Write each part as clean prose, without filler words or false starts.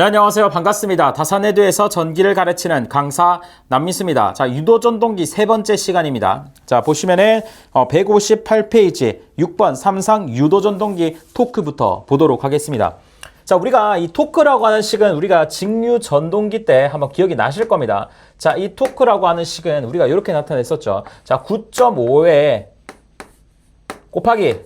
네, 안녕하세요. 반갑습니다. 다산에듀에서 전기를 가르치는 강사 남민수입니다. 자, 유도전동기 세 번째 시간입니다. 자, 보시면은 158페이지 6번 삼상 유도전동기 토크부터 보도록 하겠습니다. 자, 우리가 이 토크라고 하는 식은 우리가 직류전동기 때 한번 기억이 나실 겁니다. 자, 이 토크라고 하는 식은 우리가 이렇게 나타냈었죠. 자, 9.5에 곱하기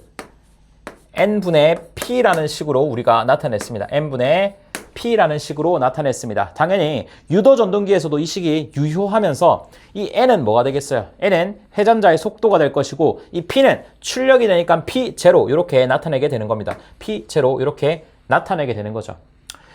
n분의 p라는 식으로 우리가 나타냈습니다. n분의 P라는 식으로 나타냈습니다. 당연히 유도전동기에서도 이 식이 유효하면서 이 N은 뭐가 되겠어요? N은 회전자의 속도가 될 것이고 이 P는 출력이 되니까 P0 이렇게 나타내게 되는 겁니다. P0 이렇게 나타내게 되는 거죠.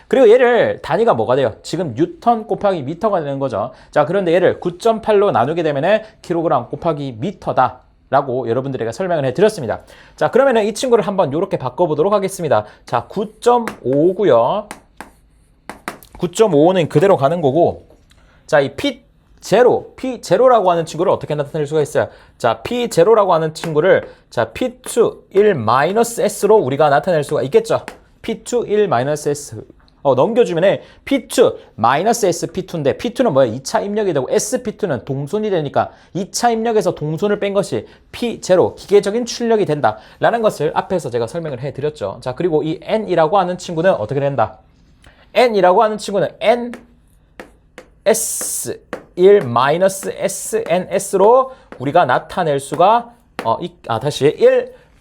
그리고 얘를 단위가 뭐가 돼요? 지금 뉴턴 곱하기 미터가 되는 거죠. 자, 그런데 얘를 9.8로 나누게 되면은 킬로그램 곱하기 미터다 라고 여러분들에게 설명을 해드렸습니다. 자, 그러면은 이 친구를 한번 이렇게 바꿔보도록 하겠습니다. 자, 9.5고요. 9.55는 그대로 가는 거고, 자, 이 P0라고 하는 친구를 어떻게 나타낼 수가 있어요? 자, P0라고 하는 친구를, 자, P2 1-S로 우리가 나타낼 수가 있겠죠? P2 1-S. 넘겨주면은 P2-S P2인데, P2는 뭐예요? 2차 입력이 되고, SP2는 동손이 되니까, 2차 입력에서 동손을 뺀 것이 P0, 기계적인 출력이 된다. 라는 것을 앞에서 제가 설명을 해드렸죠. 자, 그리고 이 N이라고 하는 친구는 어떻게 된다? N이라고 하는 친구는 NS 1-SNS로 우리가 나타낼 수가 다시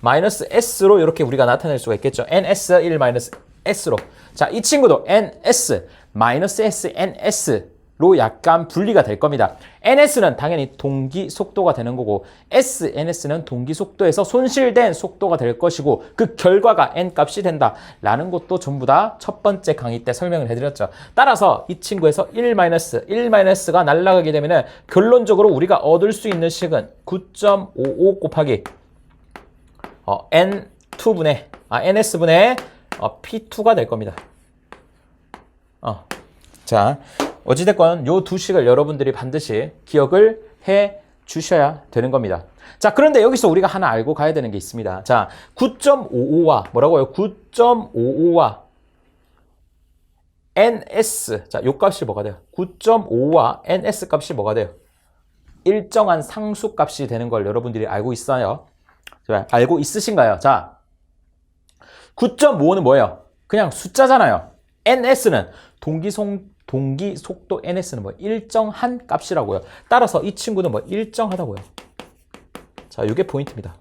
1-S로 이렇게 우리가 나타낼 수가 있겠죠. NS 1-S로. 자, 이 친구도 NS-SNS로 약간 분리가 될 겁니다. NS는 당연히 동기 속도가 되는 거고 SNS는 동기 속도에서 손실된 속도가 될 것이고 그 결과가 N 값이 된다라는 것도 전부 다 첫 번째 강의 때 설명을 해드렸죠. 따라서 이 친구에서 1-가 날아가게 되면 결론적으로 우리가 얻을 수 있는 식은 9.55 곱하기 NS분의 P2가 될 겁니다. 자, 어찌됐건 요 두 식을 여러분들이 반드시 기억을 해 주셔야 되는 겁니다. 자, 그런데 여기서 우리가 하나 알고 가야 되는 게 있습니다. 자, 9.55와 뭐라고요? 9.55와 NS. 자, 요 값이 뭐가 돼요? 9.5와 NS 값이 뭐가 돼요? 일정한 상수 값이 되는 걸 여러분들이 알고 있어요? 자, 알고 있으신가요? 자, 9.5는 뭐예요? 그냥 숫자잖아요. NS는 동기 속도 NS는 뭐 일정한 값이라고요. 따라서 이 친구는 뭐 일정하다고요. 자, 이게 포인트입니다.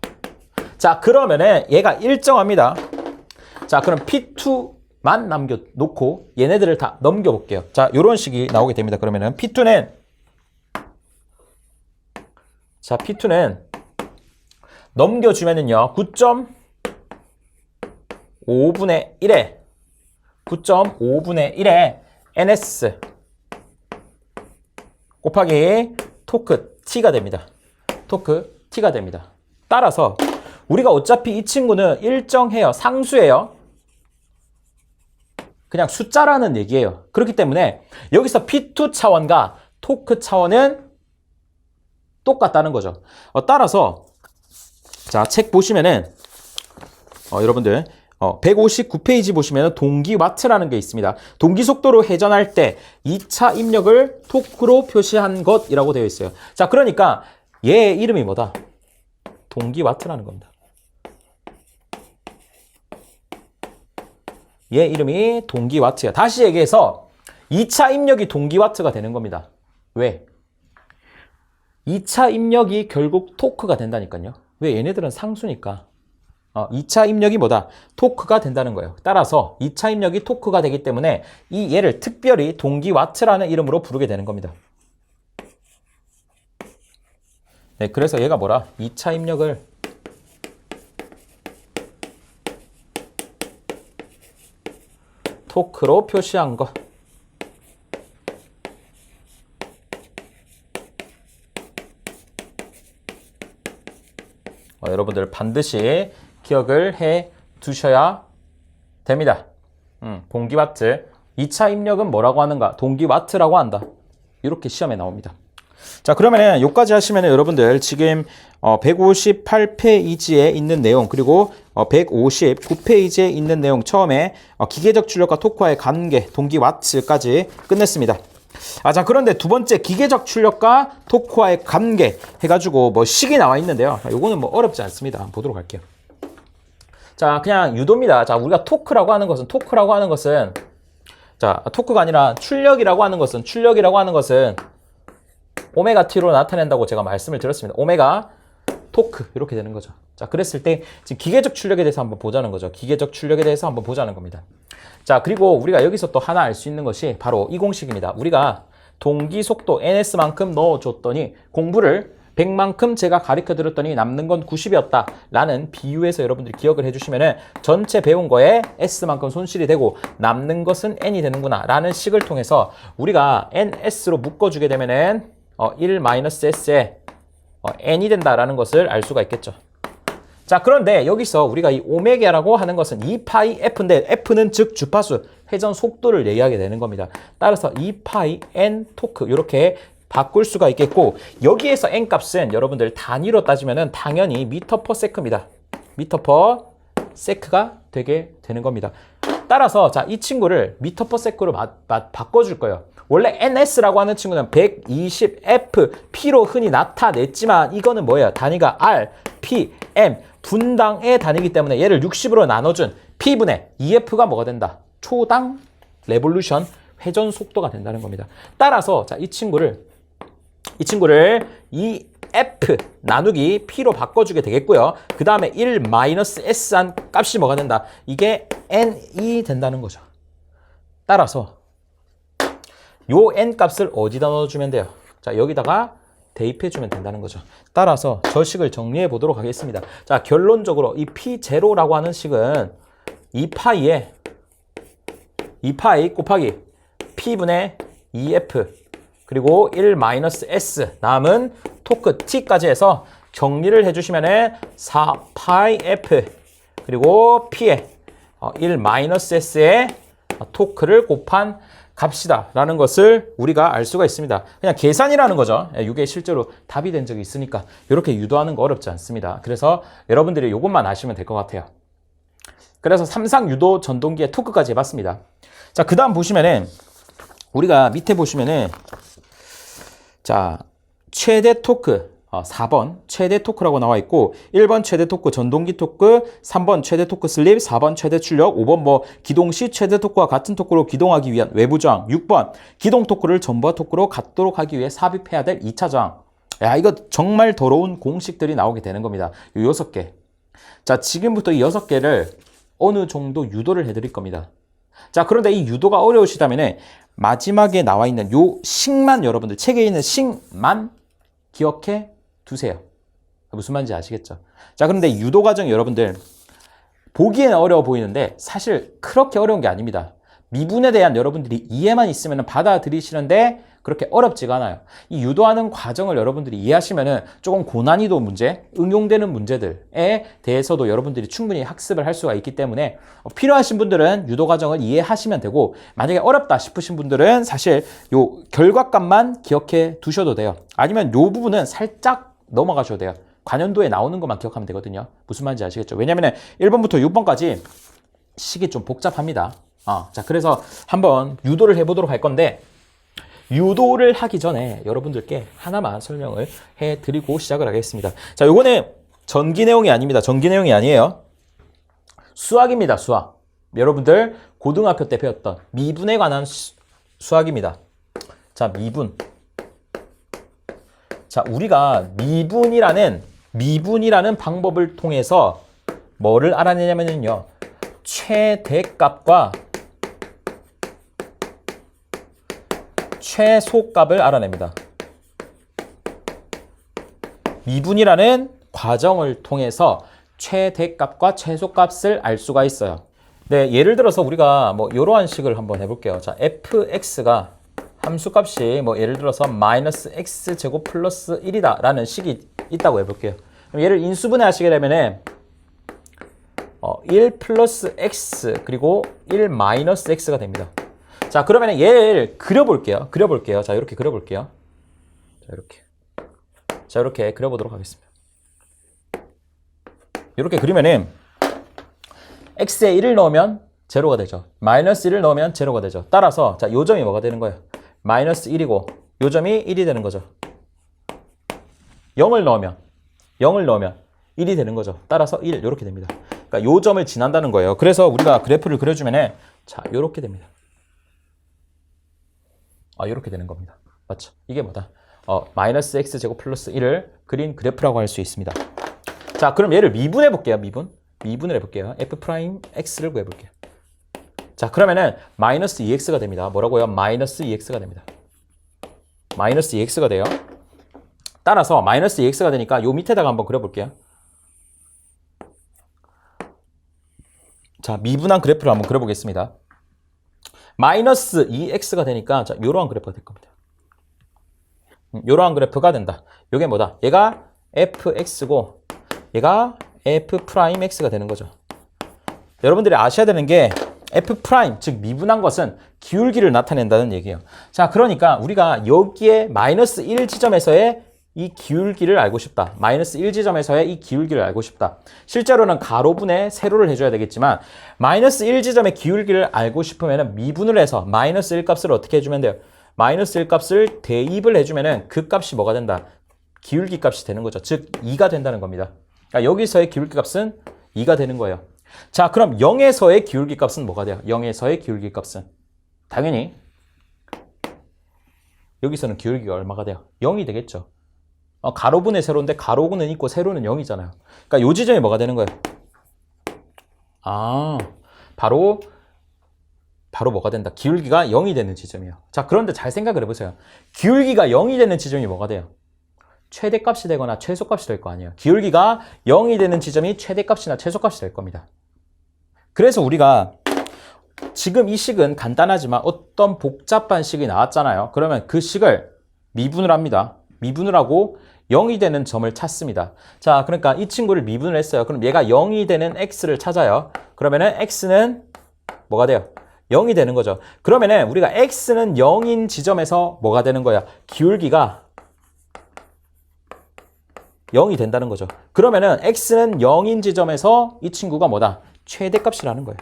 자, 그러면은 얘가 일정합니다. 자, 그럼 P2만 남겨놓고 얘네들을 다 넘겨볼게요. 자, 요런 식이 나오게 됩니다. 그러면은 P2는 넘겨주면은요 9.5분의 1에 NS 곱하기 토크 T가 됩니다. 토크 T가 됩니다. 따라서 우리가 어차피 이 친구는 일정해요. 상수예요. 그냥 숫자라는 얘기예요. 그렇기 때문에 여기서 P2 차원과 토크 차원은 똑같다는 거죠. 따라서 자, 책 보시면은 여러분들 159페이지 보시면 동기와트라는 게 있습니다. 동기 속도로 회전할 때 2차 입력을 토크로 표시한 것이라고 되어 있어요. 자, 그러니까 얘의 이름이 뭐다? 동기와트라는 겁니다. 얘 이름이 동기와트야. 다시 얘기해서 2차 입력이 동기와트가 되는 겁니다. 왜? 2차 입력이 결국 토크가 된다니까요. 왜? 얘네들은 상수니까. 2차 입력이 뭐다? 토크가 된다는 거예요. 따라서 2차 입력이 토크가 되기 때문에 이 얘를 특별히 동기와트라는 이름으로 부르게 되는 겁니다. 네, 그래서 얘가 뭐라? 2차 입력을 토크로 표시한 것. 여러분들 반드시 기억을 해 두셔야 됩니다. 동기와트. 2차 입력은 뭐라고 하는가? 동기와트라고 한다. 이렇게 시험에 나옵니다. 자, 그러면은 여기까지 하시면은 여러분들 지금 158페이지에 있는 내용 그리고 159페이지에 있는 내용 처음에 기계적 출력과 토크와의 관계, 동기 와트까지 끝냈습니다. 자, 그런데 두 번째 기계적 출력과 토크와의 관계 해가지고 뭐 식이 나와 있는데요. 요거는 뭐 어렵지 않습니다. 한번 보도록 할게요. 자, 그냥 유도입니다. 자, 우리가 토크라고 하는 것은 자, 토크가 아니라 출력이라고 하는 것은 오메가 t로 나타낸다고 제가 말씀을 드렸습니다. 오메가 토크 이렇게 되는 거죠. 자, 그랬을 때 지금 기계적 출력에 대해서 한번 보자는 거죠. 기계적 출력에 대해서 한번 보자는 겁니다. 자, 그리고 우리가 여기서 또 하나 알 수 있는 것이 바로 이 공식입니다. 우리가 동기 속도 ns만큼 넣어줬더니 공부를 100만큼 제가 가르쳐 드렸더니 남는 건 90이었다 라는 비유에서 여러분들이 기억을 해주시면은 전체 배운 거에 s만큼 손실이 되고 남는 것은 n이 되는구나 라는 식을 통해서 우리가 ns로 묶어주게 되면은 1-s에 n이 된다라는 것을 알 수가 있겠죠. 자, 그런데 여기서 우리가 이 오메가라고 하는 것은 2파이 f인데 f는 즉 주파수, 회전 속도를 얘기하게 되는 겁니다. 따라서 2파이 n 토크 이렇게 바꿀 수가 있겠고 여기에서 n 값은 여러분들 단위로 따지면은 당연히 미터 퍼 세크입니다. 미터 퍼 세크가 되게 되는 겁니다. 따라서 자, 이 친구를 미터 퍼 세크로 바꿔줄 거예요. 원래 ns라고 하는 친구는 120fp로 흔히 나타냈지만 이거는 뭐예요? 단위가 rpm 분당의 단위이기 때문에 얘를 60으로 나눠준 p분의 2f가 뭐가 된다? 초당 레볼루션 회전 속도가 된다는 겁니다. 따라서 자, 이 친구를 이 f 나누기 p로 바꿔주게 되겠고요. 그 다음에 1-s한 값이 뭐가 된다? 이게 n이 된다는 거죠. 따라서 요 n 값을 어디다 넣어주면 돼요? 자, 여기다가 대입해주면 된다는 거죠. 따라서 저 식을 정리해 보도록 하겠습니다. 자, 결론적으로 이 P0라고 하는 식은 2파이 곱하기 P분의 2F 그리고 1-S 남은 토크 T까지 해서 정리를 해주시면 4파이 F 그리고 P에 1-S의 토크를 곱한 값이다 라는 것을 우리가 알 수가 있습니다. 그냥 계산이라는 거죠. 이게 실제로 답이 된 적이 있으니까 이렇게 유도하는 거 어렵지 않습니다. 그래서 여러분들이 이것만 아시면 될 것 같아요. 그래서 삼상 유도 전동기의 토크까지 해봤습니다. 자, 그 다음 보시면은 우리가 밑에 보시면은 자, 최대 토크 4번 최대 토크라고 나와 있고 1번 최대 토크 전동기 토크, 3번 최대 토크 슬립, 4번 최대 출력, 5번 뭐 기동 시 최대 토크와 같은 토크로 기동하기 위한 외부 저항, 6번 기동 토크를 전부하 토크로 갖도록 하기 위해 삽입해야 될 2차 저항. 야, 이거 정말 더러운 공식들이 나오게 되는 겁니다. 이 6개. 자, 지금부터 이 6개를 어느 정도 유도를 해드릴 겁니다. 자, 그런데 이 유도가 어려우시다면 마지막에 나와 있는 요 식만 여러분들 책에 있는 식만 기억해 두세요. 무슨 말인지 아시겠죠? 자, 그런데 유도 과정이 여러분들 보기에는 어려워 보이는데 사실 그렇게 어려운 게 아닙니다. 미분에 대한 여러분들이 이해만 있으면 받아들이시는데 그렇게 어렵지가 않아요. 이 유도하는 과정을 여러분들이 이해하시면 조금 고난이도 문제, 응용되는 문제들에 대해서도 여러분들이 충분히 학습을 할 수가 있기 때문에 필요하신 분들은 유도 과정을 이해하시면 되고 만약에 어렵다 싶으신 분들은 사실 요 결과값만 기억해 두셔도 돼요. 아니면 요 부분은 살짝 넘어가셔도 돼요. 관연도에 나오는 것만 기억하면 되거든요. 무슨 말인지 아시겠죠? 왜냐면 1번부터 6번까지 식이 좀 복잡합니다. 자, 그래서 한번 유도를 해보도록 할 건데 유도를 하기 전에 여러분들께 하나만 설명을 해드리고 시작을 하겠습니다. 자, 요거는 전기 내용이 아닙니다. 전기 내용이 아니에요. 수학입니다. 수학. 여러분들 고등학교 때 배웠던 미분에 관한 수학입니다. 자, 미분. 자, 우리가 미분이라는 방법을 통해서 뭐를 알아내냐면요. 최대값과 최소값을 알아냅니다. 미분이라는 과정을 통해서 최대값과 최소값을 알 수가 있어요. 네, 예를 들어서 우리가 뭐 이러한 식을 한번 해볼게요. 자, fx가 함수값이 뭐 예를 들어서 마이너스 x제곱 플러스 1이다 라는 식이 있다고 해볼게요. 그럼 얘를 인수분해 하시게 되면은 1 플러스 x 그리고 1 마이너스 x가 됩니다. 자, 그러면 얘를 그려볼게요. 자, 이렇게 그려볼게요. 자, 이렇게 그려보도록 하겠습니다. 이렇게 그리면은 x에 1을 넣으면 제로가 되죠. 마이너스 1을 넣으면 제로가 되죠. 따라서 자, 요 점이 뭐가 되는 거예요? 마이너스 1이고 요 점이 1이 되는 거죠. 0을 넣으면 1이 되는 거죠. 따라서 1 이렇게 됩니다. 그러니까 요 점을 지난다는 거예요. 그래서 우리가 그래프를 그려주면은 자, 요렇게 됩니다. 요렇게 되는 겁니다. 맞죠? 이게 뭐다? 마이너스 x제곱 플러스 1을 그린 그래프라고 할 수 있습니다. 자, 그럼 얘를 미분해 볼게요. 미분을 해볼게요. f'x를 구해볼게요. 자, 그러면은 마이너스 2x가 됩니다. 뭐라고요? 마이너스 2x가 됩니다. 마이너스 2x가 돼요. 따라서 마이너스 2x가 되니까 요 밑에다가 한번 그려볼게요. 자, 미분한 그래프를 한번 그려보겠습니다. 마이너스 2x가 되니까 자, 요러한 그래프가 될 겁니다. 요러한 그래프가 된다. 요게 뭐다? 얘가 fx고 얘가 f'x가 되는 거죠. 여러분들이 아셔야 되는 게 f', 즉 미분한 것은 기울기를 나타낸다는 얘기예요. 자, 그러니까 우리가 여기에 마이너스 1 지점에서의 이 기울기를 알고 싶다. 마이너스 1 지점에서의 이 기울기를 알고 싶다. 실제로는 가로분의 세로를 해줘야 되겠지만 마이너스 1 지점의 기울기를 알고 싶으면 미분을 해서 마이너스 1 값을 어떻게 해주면 돼요? 마이너스 1 값을 대입을 해주면 그 값이 뭐가 된다? 기울기 값이 되는 거죠. 즉 2가 된다는 겁니다. 그러니까 여기서의 기울기 값은 2가 되는 거예요. 자, 그럼 0에서의 기울기 값은 뭐가 돼요? 0에서의 기울기 값은 당연히 여기서는 기울기가 얼마가 돼요? 0이 되겠죠. 가로분의 세로인데 가로는 있고 세로는 0이잖아요. 그러니까 요 지점이 뭐가 되는 거예요? 바로 뭐가 된다? 기울기가 0이 되는 지점이에요. 자, 그런데 잘 생각을 해보세요. 기울기가 0이 되는 지점이 뭐가 돼요? 최대값이 되거나 최소값이 될 거 아니에요. 기울기가 0이 되는 지점이 최대값이나 최소값이 될 겁니다. 그래서 우리가 지금 이 식은 간단하지만 어떤 복잡한 식이 나왔잖아요. 그러면 그 식을 미분을 합니다. 미분을 하고 0이 되는 점을 찾습니다. 자, 그러니까 이 친구를 미분을 했어요. 그럼 얘가 0이 되는 x를 찾아요. 그러면은 x는 뭐가 돼요? 0이 되는 거죠. 그러면은 우리가 x는 0인 지점에서 뭐가 되는 거야? 기울기가 0이 된다는 거죠. 그러면은 x는 0인 지점에서 이 친구가 뭐다? 최대값이라는 거예요.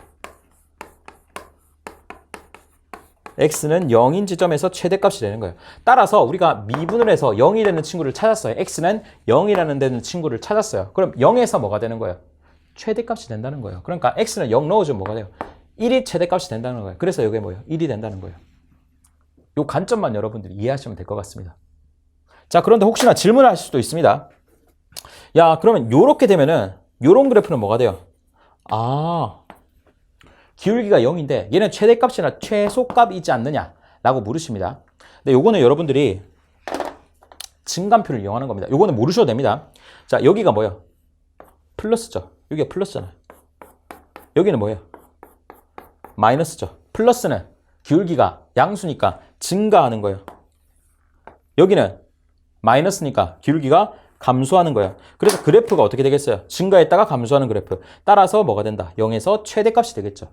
x는 0인 지점에서 최대값이 되는 거예요. 따라서 우리가 미분을 해서 0이 되는 친구를 찾았어요. x는 0이라는 되는 친구를 찾았어요. 그럼 0에서 뭐가 되는 거예요? 최대값이 된다는 거예요. 그러니까 x는 0 넣어주면 뭐가 돼요? 1이 최대값이 된다는 거예요. 그래서 이게 뭐예요? 1이 된다는 거예요. 이 관점만 여러분들이 이해하시면 될 것 같습니다. 자, 그런데 혹시나 질문을 하실 수도 있습니다. 야, 그러면 요렇게 되면은 요런 그래프는 뭐가 돼요? 기울기가 0인데 얘는 최대값이나 최소값이지 않느냐라고 물으십니다. 근데 요거는 여러분들이 증감표를 이용하는 겁니다. 요거는 모르셔도 됩니다. 자, 여기가 뭐예요? 플러스죠. 여기가 플러스잖아요. 여기는 뭐예요? 마이너스죠. 플러스는 기울기가 양수니까 증가하는 거예요. 여기는 마이너스니까 기울기가 감소하는 거예요. 그래서 그래프가 어떻게 되겠어요? 증가했다가 감소하는 그래프. 따라서 뭐가 된다? 0에서 최대값이 되겠죠.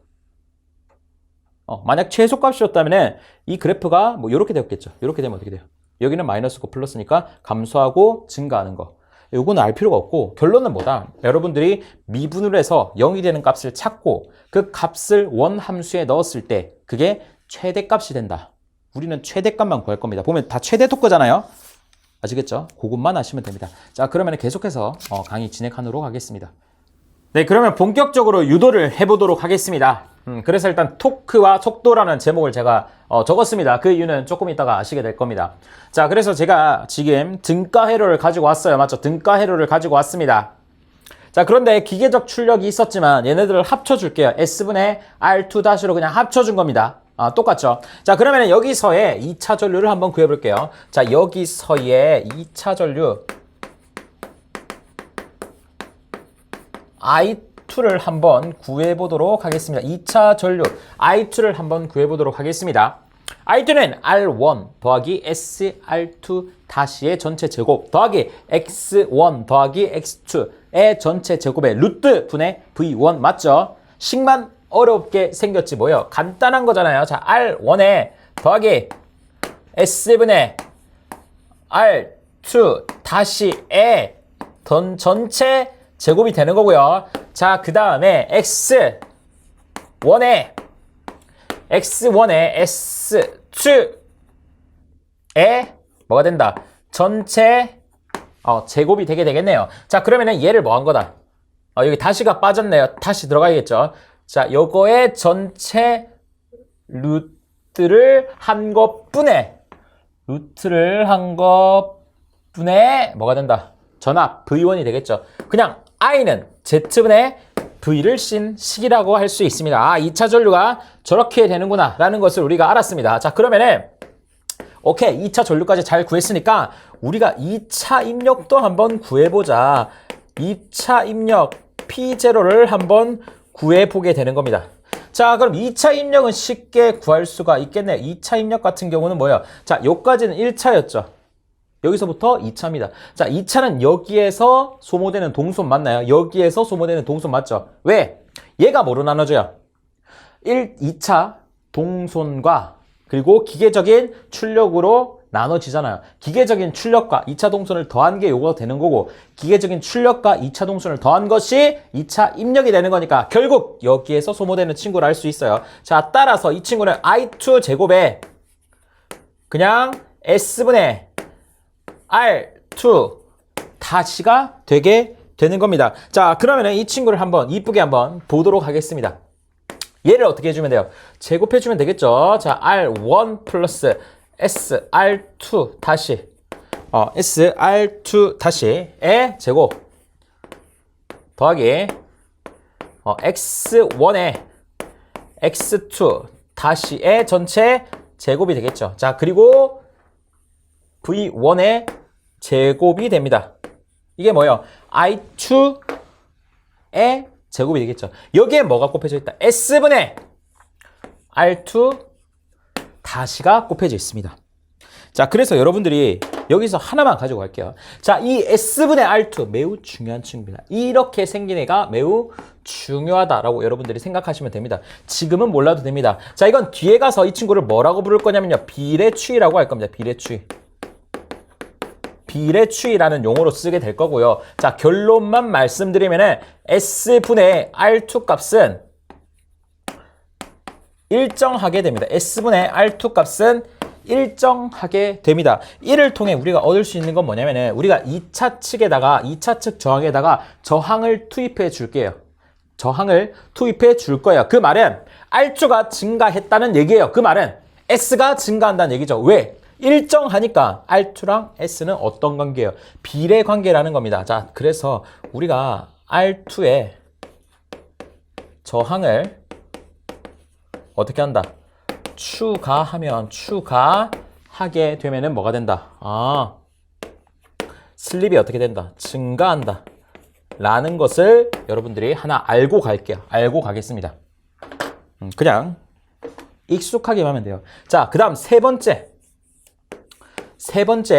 만약 최소값이었다면 이 그래프가 뭐 이렇게 되었겠죠. 이렇게 되면 어떻게 돼요? 여기는 마이너스고 플러스니까 감소하고 증가하는 거. 요거는 알 필요가 없고 결론은 뭐다? 여러분들이 미분을 해서 0이 되는 값을 찾고 그 값을 원함수에 넣었을 때 그게 최대값이 된다. 우리는 최대값만 구할 겁니다. 보면 다 최대 토크잖아요. 아시겠죠? 그것만 아시면 됩니다. 자, 그러면 계속해서 강의 진행하도록 하겠습니다. 네, 그러면 본격적으로 유도를 해보도록 하겠습니다. 그래서 일단 토크와 속도라는 제목을 제가 적었습니다. 그 이유는 조금 이따가 아시게 될 겁니다. 자, 그래서 제가 지금 등가회로를 가지고 왔어요. 맞죠? 등가회로를 가지고 왔습니다. 자, 그런데 기계적 출력이 있었지만 얘네들을 합쳐줄게요. S분의 R2-로 그냥 합쳐준 겁니다. 똑같죠? 자, 그러면 여기서의 2차 전류를 한번 구해볼게요. 자, 여기서의 2차 전류 I2를 한번 구해보도록 하겠습니다. 2차 전류 I2를 한번 구해보도록 하겠습니다. I2는 R1 더하기 SR2 다시의 전체 제곱 더하기 X1 더하기 X2의 전체 제곱의 루트 분의 V1 맞죠? 식만 어렵게 생겼지 뭐예요? 간단한 거잖아요. 자, R1에 더하기 S분의 R2 다시의 전체 제곱이 되는 거고요. 자, 그 다음에 X X1에 X1에 S2에 뭐가 된다? 전체 제곱이 되게 되겠네요. 자, 그러면은 얘를 뭐 한 거다? 여기 다시가 빠졌네요. 다시 들어가야겠죠. 자, 요거의 전체 루트를 한 것뿐에 뭐가 된다? 전압 V1이 되겠죠. 그냥 I는 Z분의 V를 씬 식이라고 할 수 있습니다. 2차 전류가 저렇게 되는구나 라는 것을 우리가 알았습니다. 자, 그러면은 오케이, 2차 전류까지 잘 구했으니까 우리가 2차 입력도 한번 구해보자. 2차 입력 P0를 한번 구해보게 되는 겁니다. 자, 그럼 2차 입력은 쉽게 구할 수가 있겠네요. 2차 입력 같은 경우는 뭐예요? 자, 여기까지는 1차였죠. 여기서부터 2차입니다. 자, 2차는 여기에서 소모되는 동선 맞나요? 여기에서 소모되는 동선 맞죠? 왜? 얘가 뭐로 나눠져요? 2차 동선과 그리고 기계적인 출력으로 나눠지잖아요. 기계적인 출력과 2차 동선을 더한 게 요거 되는 거고, 기계적인 출력과 2차 동선을 더한 것이 2차 입력이 되는 거니까 결국 여기에서 소모되는 친구를 알 수 있어요. 자, 따라서 이 친구는 I2 제곱에 그냥 S분의 R2 다시가 되게 되는 겁니다. 자, 그러면은 이 친구를 한번 이쁘게 한번 보도록 하겠습니다. 얘를 어떻게 해주면 돼요? 제곱해주면 되겠죠. 자, R1 플러스 SR2 다시 SR2 다시의 제곱 더하기 X1의 X2 다시의 전체 제곱이 되겠죠. 자, 그리고 V1의 제곱이 됩니다. 이게 뭐예요? I2의 제곱이 되겠죠. 여기에 뭐가 곱해져 있다? S분의 R2 다시가 곱해져 있습니다. 자, 그래서 여러분들이 여기서 하나만 가지고 갈게요. 자, 이 S분의 R2 매우 중요한 친구입니다. 이렇게 생긴 애가 매우 중요하다라고 여러분들이 생각하시면 됩니다. 지금은 몰라도 됩니다. 자, 이건 뒤에 가서 이 친구를 뭐라고 부를 거냐면요. 비례추이라고 할 겁니다. 비례추이. 비례추이라는 용어로 쓰게 될 거고요. 자, 결론만 말씀드리면은 S분의 R2 값은 일정하게 됩니다. S분의 R2 값은 일정하게 됩니다. 이를 통해 우리가 얻을 수 있는 건 뭐냐면은 우리가 2차 측 저항에다가 저항을 투입해 줄게요. 저항을 투입해 줄 거예요. 그 말은 R2가 증가했다는 얘기예요. 그 말은 S가 증가한다는 얘기죠. 왜? 일정하니까 R2랑 S는 어떤 관계예요? 비례 관계라는 겁니다. 자, 그래서 우리가 R2의 저항을 어떻게 한다? 추가하게 되면은 뭐가 된다? 슬립이 어떻게 된다? 증가한다. 라는 것을 여러분들이 하나 알고 갈게요. 알고 가겠습니다. 그냥 익숙하게만 하면 돼요. 자, 그 다음 세 번째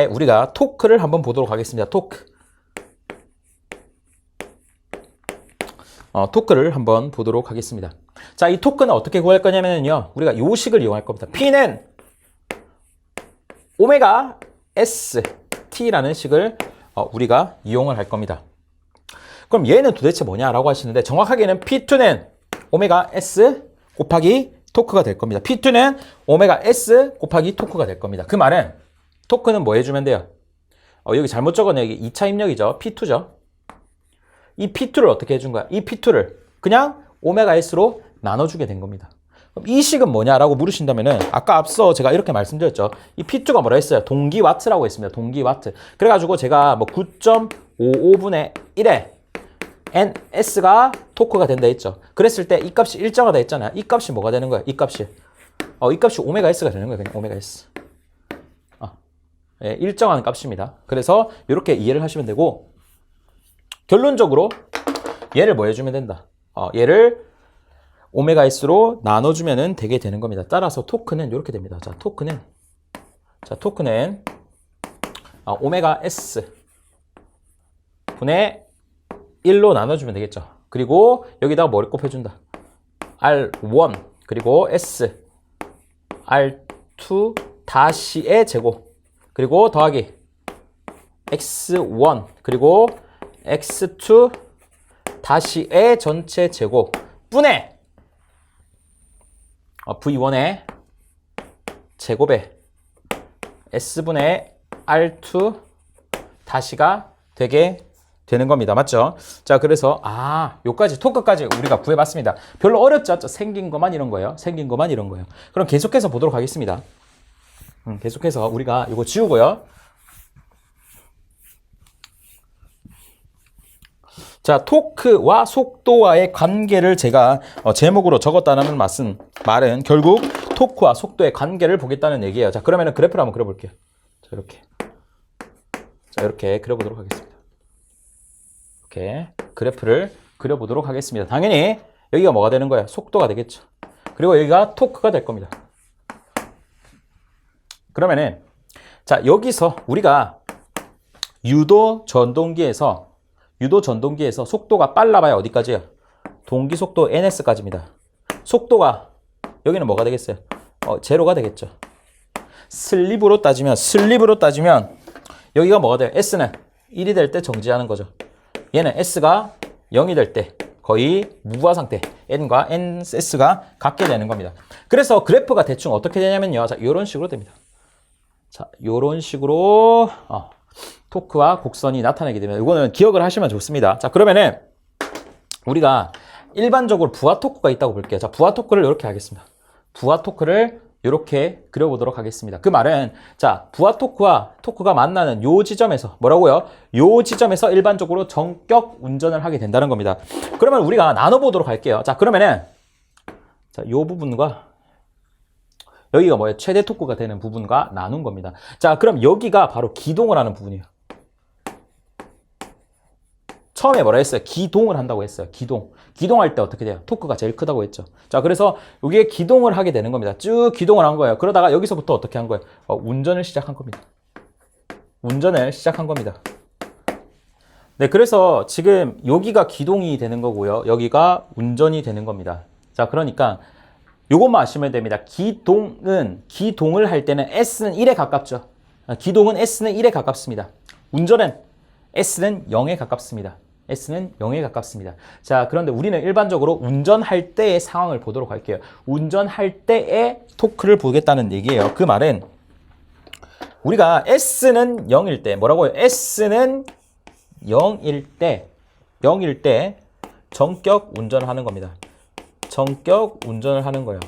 우리가 토크를 한번 보도록 하겠습니다. 토크를 한번 보도록 하겠습니다. 자, 이 토크는 어떻게 구할 거냐면요. 우리가 요 식을 이용할 겁니다. P는 오메가 ST라는 식을 우리가 이용을 할 겁니다. 그럼 얘는 도대체 뭐냐라고 하시는데 정확하게는 P2는 오메가 S 곱하기 토크가 될 겁니다. P2는 오메가 S 곱하기 토크가 될 겁니다. 그 말은 토크는 뭐 해주면 돼요? 여기 잘못 적었네. 여기 2차 입력이죠. P2죠. 이 P2를 어떻게 해준 거야? 이 P2를 그냥 오메가 S로 나눠주게 된 겁니다. 그럼 이 식은 뭐냐라고 물으신다면은 아까 앞서 제가 이렇게 말씀드렸죠. 이 P2가 뭐라 했어요? 동기와트라고 했습니다. 동기와트. 그래가지고 제가 뭐 9.55분의 1에 NS가 토크가 된다 했죠. 그랬을 때 이 값이 일정하다 했잖아요. 이 값이 뭐가 되는 거야? 이 값이 오메가 S가 되는 거예요. 그냥 오메가 S. 예, 일정한 값입니다. 그래서 이렇게 이해를 하시면 되고 결론적으로 얘를 뭐 해주면 된다? 얘를 오메가 S로 나눠주면 되게 되는 겁니다. 따라서 토크는 이렇게 됩니다. 자, 토크는 오메가 S 분의 1로 나눠주면 되겠죠. 그리고 여기다가 뭐를 곱해준다? R1 그리고 S R2 다시의 제곱 그리고 더하기 X1 그리고 X2 다시의 전체 제곱 분의 V1의 제곱에 S분의 R2 다시가 되게 되는 겁니다. 맞죠? 자, 그래서 요까지 토크까지 우리가 구해봤습니다. 별로 어렵지 않죠? 생긴 것만 이런 거예요. 생긴 것만 이런 거예요. 그럼 계속해서 보도록 하겠습니다. 계속해서 우리가 이거 지우고요. 자, 토크와 속도와의 관계를 제가 제목으로 적었다는 말은 결국 토크와 속도의 관계를 보겠다는 얘기예요. 자, 그러면은 그래프를 한번 그려볼게요. 자, 이렇게. 자, 이렇게 그려보도록 하겠습니다. 이렇게 그래프를 그려보도록 하겠습니다. 당연히 여기가 뭐가 되는 거예요? 속도가 되겠죠. 그리고 여기가 토크가 될 겁니다. 그러면은 자, 여기서 우리가 유도 전동기에서 속도가 빨라봐야 어디까지요? 동기 속도 ns까지입니다. 속도가 여기는 뭐가 되겠어요? 제로가 되겠죠. 슬립으로 따지면 여기가 뭐가 돼요? S는 1이 될 때 정지하는 거죠. 얘는 S가 0이 될 때 거의 무부하 상태, N과 S가 같게 되는 겁니다. 그래서 그래프가 대충 어떻게 되냐면요. 자, 이런 식으로 됩니다. 자, 이런 식으로 토크와 곡선이 나타나게 되면 이거는 기억을 하시면 좋습니다. 자, 그러면은 우리가 일반적으로 부하 토크가 있다고 볼게요. 자, 부하 토크를 이렇게 하겠습니다. 부하 토크를 이렇게 그려보도록 하겠습니다. 그 말은 자, 부하 토크와 토크가 만나는 요 지점에서 뭐라고요? 요 지점에서 일반적으로 정격 운전을 하게 된다는 겁니다. 그러면 우리가 나눠보도록 할게요. 자, 그러면은 자, 요 부분과 여기가 뭐예요? 최대 토크가 되는 부분과 나눈 겁니다. 자, 그럼 여기가 바로 기동을 하는 부분이에요. 처음에 뭐라 했어요? 기동을 한다고 했어요. 기동할 때 어떻게 돼요? 토크가 제일 크다고 했죠. 자, 그래서 여기에 기동을 하게 되는 겁니다. 쭉 기동을 한 거예요. 그러다가 여기서부터 어떻게 한 거예요? 운전을 시작한 겁니다. 네, 그래서 지금 여기가 기동이 되는 거고요. 여기가 운전이 되는 겁니다. 자, 그러니까 요것만 아시면 됩니다. 기동을 할 때는 S는 1에 가깝죠. 기동은 S는 1에 가깝습니다. 운전은 S는 0에 가깝습니다. 자, 그런데 우리는 일반적으로 운전할 때의 상황을 보도록 할게요. 운전할 때의 토크를 보겠다는 얘기예요. 그 말은 우리가 S는 0일 때 뭐라고요? S는 0일 때 정격 운전을 하는 겁니다. 정격 운전을 하는 거예요.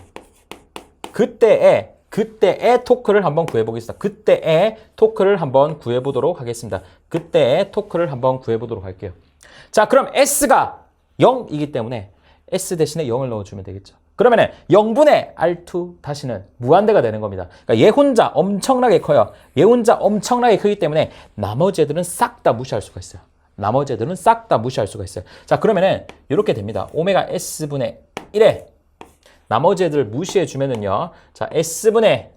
그때의 토크를 한번 구해보겠습니다. 그때의 토크를 한번 구해보도록 하겠습니다. 할게요. 자, 그럼 S가 0이기 때문에 S 대신에 0을 넣어주면 되겠죠. 그러면은 0분의 R2 다시는 무한대가 되는 겁니다. 그러니까 얘 혼자 엄청나게 커요. 얘 혼자 엄청나게 크기 때문에 나머지 애들은 싹 다 무시할 수가 있어요. 자, 그러면은 이렇게 됩니다. 오메가 S분의 1에 나머지 애들 무시해주면은요. 자, S분의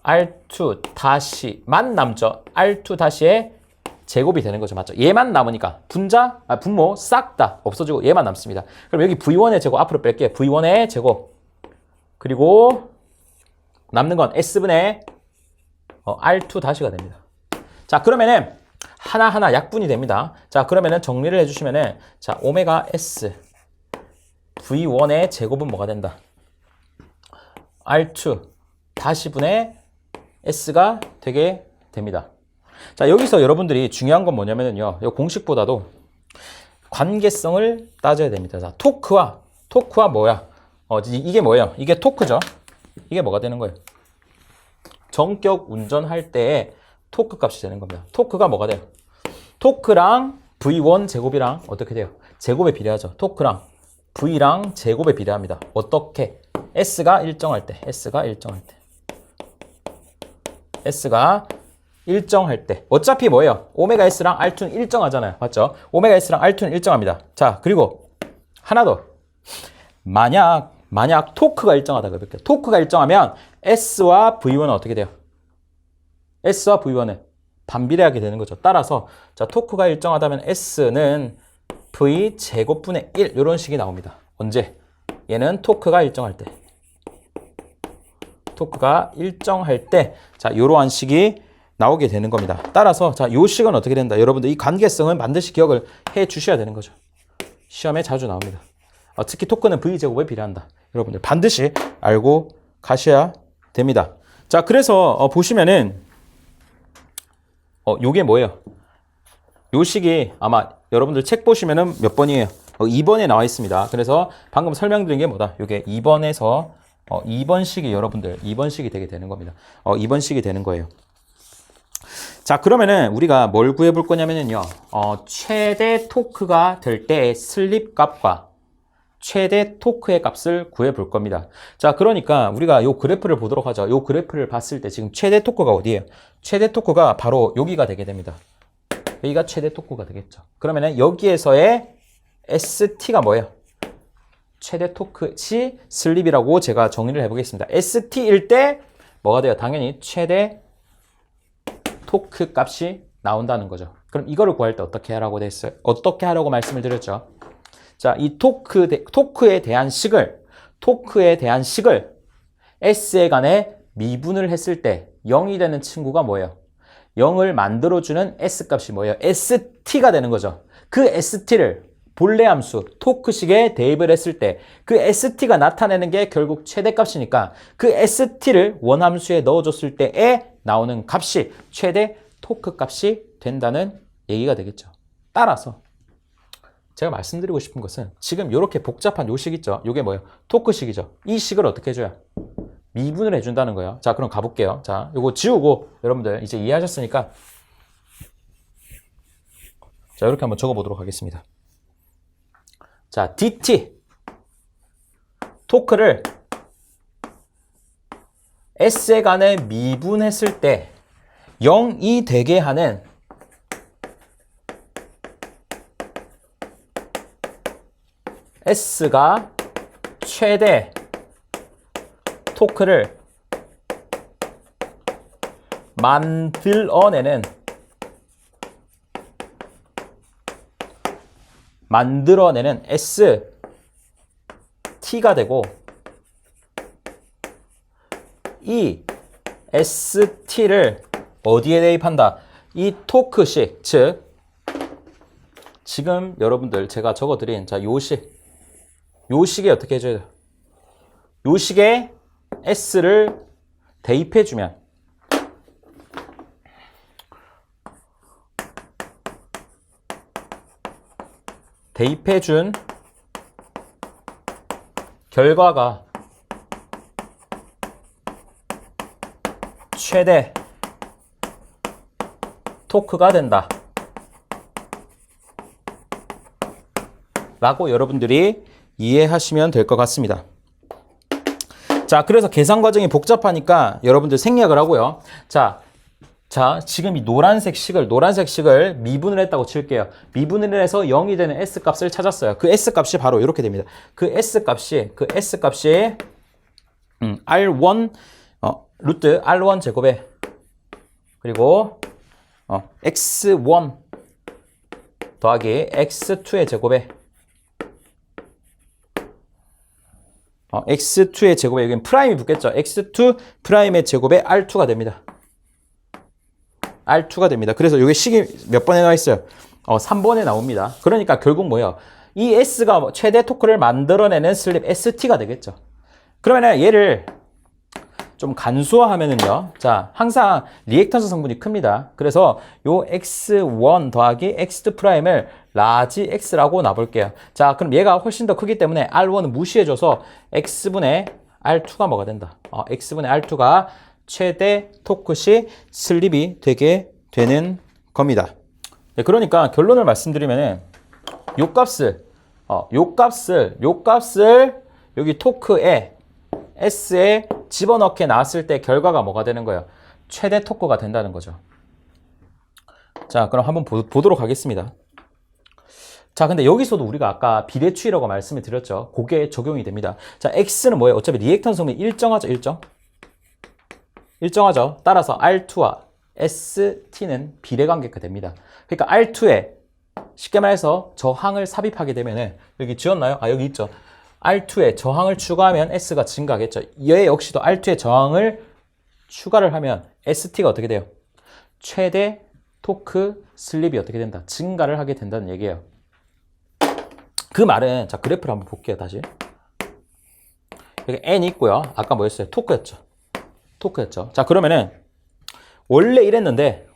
R2 다시만 남죠. R2 다시의 제곱이 되는 거죠. 맞죠? 얘만 남으니까 분모 싹 다 없어지고 얘만 남습니다. 그럼 여기 V1의 제곱 앞으로 뺄게요. V1의 제곱. 그리고 남는 건 S분의 R2 다시가 됩니다. 자, 그러면은 하나하나 약분이 됩니다. 자, 그러면은 정리를 해주시면은 자, 오메가 S V1의 제곱은 뭐가 된다? R2 다시분의 S가 되게 됩니다. 자, 여기서 여러분들이 중요한 건 뭐냐면요. 이 공식보다도 관계성을 따져야 됩니다. 자, 토크와 뭐야? 이게 뭐예요? 이게 토크죠. 이게 뭐가 되는 거예요? 정격 운전할 때의 토크 값이 되는 겁니다. 토크가 뭐가 돼요? 토크랑 V1 제곱이랑 어떻게 돼요? 제곱에 비례하죠. 토크랑 V랑 제곱에 비례합니다. 어떻게? S가 일정할 때. 어차피 뭐예요? 오메가 S랑 R2는 일정하잖아요. 맞죠? 오메가 S랑 R2는 일정합니다. 자, 그리고 하나 더. 만약 토크가 일정하다 그럴게요. 토크가 일정하면 S와 V1은 어떻게 돼요? S와 V1은 반비례하게 되는 거죠. 따라서 자, 토크가 일정하다면 S는 V 제곱분의 1 이런 식이 나옵니다. 언제? 얘는 토크가 일정할 때 자, 이러한 식이 나오게 되는 겁니다. 따라서 자, 요 식은 어떻게 된다? 여러분들 이 관계성은 반드시 기억을 해 주셔야 되는 거죠. 시험에 자주 나옵니다. 특히 토크는 V 제곱에 비례한다. 여러분들 반드시 알고 가셔야 됩니다. 자, 그래서 보시면은 요게 뭐예요? 요 식이 아마 여러분들 책 보시면은 몇 번이에요? 2번에 나와 있습니다. 그래서 방금 설명드린 게 뭐다? 요게 2번에서 2번식이 여러분들 2번식이 되게 되는 겁니다. 2번식이 되는 거예요. 자, 그러면은 우리가 뭘 구해 볼 거냐면요. 최대 토크가 될 때의 슬립 값과 최대 토크의 값을 구해 볼 겁니다. 자, 그러니까 우리가 요 그래프를 보도록 하죠. 요 그래프를 봤을 때 지금 최대 토크가 어디예요? 최대 토크가 바로 여기가 되게 됩니다. 여기가 최대 토크가 되겠죠. 그러면은 여기에서의 ST가 뭐예요? 최대 토크 시 슬립이라고 제가 정의를 해보겠습니다. ST일 때 뭐가 돼요? 당연히 최대 토크 값이 나온다는 거죠. 그럼 이거를 구할 때 어떻게 하라고 됐어요? 어떻게 하라고 말씀을 드렸죠? 자, 이 토크에 대한 식을 S에 관해 미분을 했을 때 0이 되는 친구가 뭐예요? 0을 만들어주는 S값이 뭐예요? ST가 되는 거죠. 그 ST를 본래 함수, 토크식에 대입을 했을 때 그 ST가 나타내는 게 결국 최대값이니까 그 ST를 원함수에 넣어줬을 때에 나오는 값이 최대 토크 값이 된다는 얘기가 되겠죠. 따라서 제가 말씀드리고 싶은 것은 지금 이렇게 복잡한 요 식 있죠? 요게 뭐예요? 토크식이죠. 이 식을 어떻게 해줘요? 미분을 해준다는 거예요. 자, 그럼 가볼게요. 자, 요거 지우고 여러분들 이제 이해하셨으니까 자, 이렇게 한번 적어보도록 하겠습니다. 자, DT 토크를 S에 관해 미분했을 때 0이 되게 하는 S가 최대 토크를 만들어내는 ST가 되고 이 ST를 어디에 대입한다? 이 토크식, 즉 지금 여러분들 제가 적어드린 자, 요 식에 어떻게 해줘야 돼요? 요 식에 S를 대입해주면 대입해준 결과가 최대 토크가 된다 라고 여러분들이 이해하시면 될 것 같습니다. 자, 그래서 계산 과정이 복잡하니까 여러분들 생략을 하고요. 자, 지금 이 노란색 식을 미분을 했다고 칠게요. 미분을 해서 0이 되는 S값을 찾았어요. 그 S값이 바로 이렇게 됩니다. 그 S값이 R1 루트 R1 제곱에 그리고 X1 더하기 X2의 제곱에 X2의 제곱에 여기는 프라임이 붙겠죠. X2 프라임의 제곱에 R2가 됩니다. R2가 됩니다. 그래서 이게 식이 몇 번에 나와 있어요? 3번에 나옵니다. 그러니까 결국 뭐예요? 이 S가 최대 토크를 만들어내는 슬립 ST가 되겠죠. 그러면 얘를 좀 간소화하면은요. 자, 항상 리액턴스 성분이 큽니다. 그래서 요 X1 더하기 X2 프라임을 라지 X라고 놔볼게요. 자, 그럼 얘가 훨씬 더 크기 때문에 R1은 무시해줘서 X분의 R2가 뭐가 된다? X분의 R2가 최대 토크 시 슬립이 되게 되는 겁니다. 네, 그러니까 결론을 말씀드리면은 요 값을 여기 토크에 S에 집어넣게 나왔을 때 결과가 뭐가 되는 거예요? 최대 토크가 된다는 거죠. 자, 그럼 한번 보도록 하겠습니다. 자, 근데 여기서도 우리가 아까 비대추이라고 말씀을 드렸죠. 그게 적용이 됩니다. 자, X는 뭐예요? 어차피 리액턴 성분이 일정하죠, 일정하죠. 따라서 R2와 ST는 비례관계가 됩니다. 그러니까 R2에 쉽게 말해서 저항을 삽입하게 되면은 여기 지웠나요? 여기 있죠. R2에 저항을 추가하면 S가 증가하겠죠. 얘 역시도 R2에 저항을 추가를 하면 ST가 어떻게 돼요? 최대 토크 슬립이 어떻게 된다? 증가를 하게 된다는 얘기예요. 그 말은 자, 그래프를 한번 볼게요. 다시. 여기 N이 있고요. 아까 뭐였어요? 토크였죠. 토크였죠. 자, 그러면은 원래 이랬는데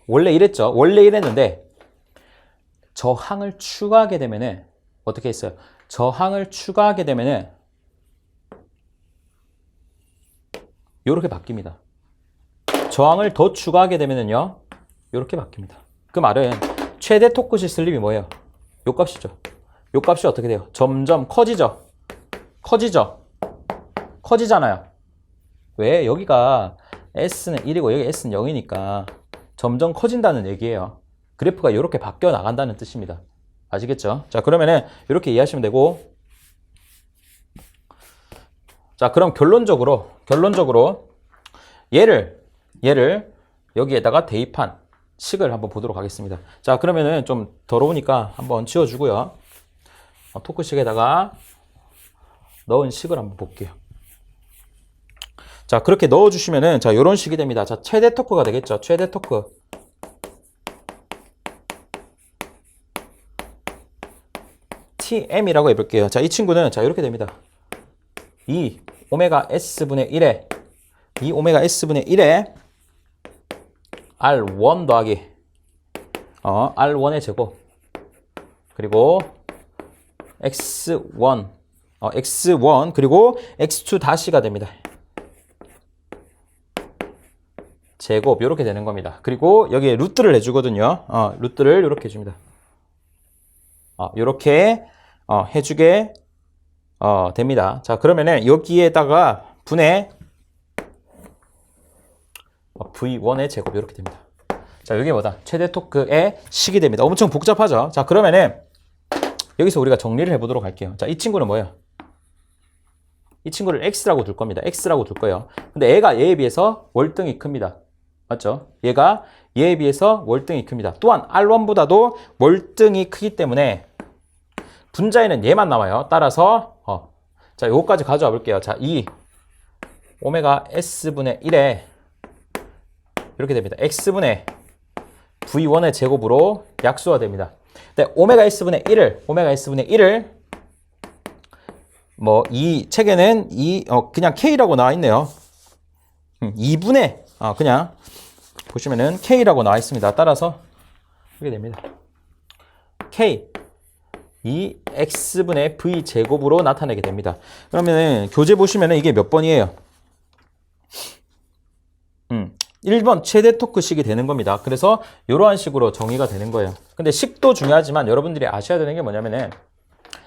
저항을 추가하게 되면은 어떻게 했어요? 저항을 추가하게 되면은 요렇게 바뀝니다. 저항을 더 추가하게 되면은요, 요렇게 바뀝니다. 그 말은 최대 토크시 슬립이 뭐예요? 요 값이죠. 요 값이 어떻게 돼요? 점점 커지죠. 커지잖아요. 왜? 여기가 S는 1이고 여기 S는 0이니까 점점 커진다는 얘기예요. 그래프가 이렇게 바뀌어 나간다는 뜻입니다. 아시겠죠? 자, 그러면은 이렇게 이해하시면 되고, 자, 그럼 결론적으로 얘를 여기에다가 대입한 식을 한번 보도록 하겠습니다. 자, 그러면은 좀 더러우니까 한번 지워주고요. 토크식에다가 넣은 식을 한번 볼게요. 자, 그렇게 넣어주시면은, 자, 요런 식이 됩니다. 자, 최대 토크가 되겠죠. 최대 토크. TM이라고 해볼게요. 자, 이 친구는, 자, 이렇게 됩니다. 2 오메가 S분의 1에, 2 오메가 S분의 1에, R1 더하기, R1의 제곱. 그리고, X1, X1, 그리고 X2 다시가 됩니다. 제곱 이렇게 되는 겁니다. 그리고 여기에 루트를 해주거든요. 루트를 이렇게 해줍니다. 이렇게 해주게 됩니다. 자, 그러면은 여기에다가 분의 V1의 제곱 이렇게 됩니다. 자, 여기 뭐다? 최대 토크의 식이 됩니다. 엄청 복잡하죠? 자, 그러면은 여기서 우리가 정리를 해보도록 할게요. 자, 이 친구는 뭐예요? 이 친구를 X라고 둘 겁니다. X라고 둘 거예요. 근데 얘가 얘에 비해서 월등히 큽니다. 맞죠? 얘가 얘에 비해서 월등히 큽니다. 또한 R1보다도 월등히 크기 때문에 분자에는 얘만 남아요. 따라서 자, 요거까지 가져와 볼게요. 자, 2 오메가 S분의 1에 이렇게 됩니다. X분의 V1의 제곱으로 약수가 됩니다. 근데 오메가 S분의 1을 뭐 이 책에는 그냥 K라고 나와 있네요. 2분의 그냥 보시면은 K라고 나와 있습니다. 따라서 이렇게 됩니다. K 이 X분의 V 제곱으로 나타내게 됩니다. 그러면은 교재 보시면은 이게 몇 번이에요? 1번 최대 토크식이 되는 겁니다. 그래서 이러한 식으로 정의가 되는 거예요. 근데 식도 중요하지만 여러분들이 아셔야 되는 게 뭐냐면은